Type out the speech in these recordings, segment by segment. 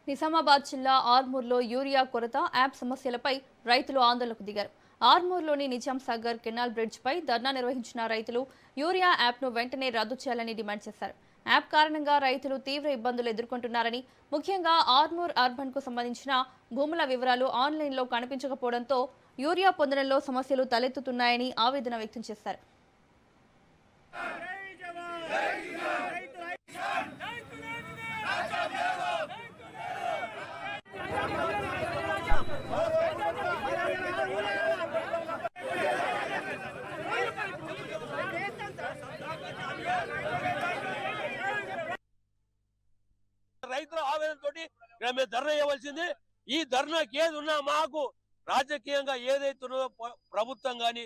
నిజామాబాద్ జిల్లా ఆర్మూర్లో యూరియా కొరత యాప్ సమస్యలపై రైతులు ఆందోళనకు దిగారు. ఆర్మూర్లోని నిజాం సాగర్ కెనాల్ బ్రిడ్జ్ పై ధర్నా నిర్వహించిన రైతులు యూరియా యాప్ను వెంటనే రద్దు చేయాలని డిమాండ్ చేశారు. యాప్ కారణంగా రైతులు తీవ్ర ఇబ్బందులు ఎదుర్కొంటున్నారని, ముఖ్యంగా ఆర్మూర్ అర్బన్ కు సంబంధించిన భూముల వివరాలు ఆన్లైన్లో కనిపించకపోవడంతో యూరియా పొందడంలో సమస్యలు తలెత్తుతున్నాయని ఆవేదన వ్యక్తం చేశారు. రైతుల ఆవేదనతోటి మేము ధర్నా చేయవలసింది. ఈ ధర్నాకి ఏది ఉన్నా మాకు రాజకీయంగా ఏదైతున్నదో ప్రభుత్వం కానీ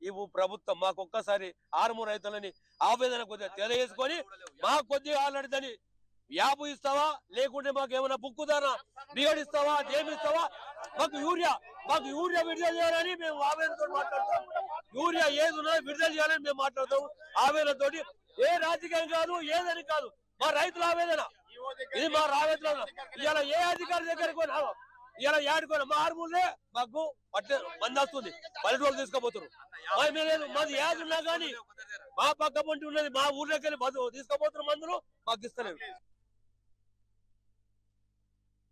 ఈ ప్రభుత్వం మాకు ఒక్కసారి ఆర్మూర్ రైతులని ఆవేదన కొద్దిగా తెలియజేసుకొని మాకు కొద్దిగా ఆల్రెడీ యాప్ ఇస్తావా, లేకుంటే మాకు ఏమైనా బుక్కుదానా బిగడ్ ఇస్తావా, దేమి ఇస్తావా, మాకు యూరియా విడుదల చేయాలని మేము ఆవేదనతో మాట్లాడతాం. యూరియా ఏది ఉన్నా విడుదల చేయాలని మేము మాట్లాడతాం ఆవేదనతోటి. ఏ రాజకీయం కాదు, ఏదని కాదు, మా రైతుల ఆవేదన ఇది. మా ఆవేదన ఇలా ఏ అధికారి దగ్గరికి ఇలా ఏడుకోవాలి. మా ఆర్మూలే మాకు మంది వస్తుంది, పల్లెటూరు తీసుకుపోతున్నారు. మాది ఏది ఉన్నా కానీ మా పక్క పొంటి ఉన్నది, మా ఊర్లోకి వెళ్ళి తీసుకుపోతున్న మందులు మాకు ఇస్తలేరు.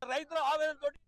రైతుల ఆవేదనతోటి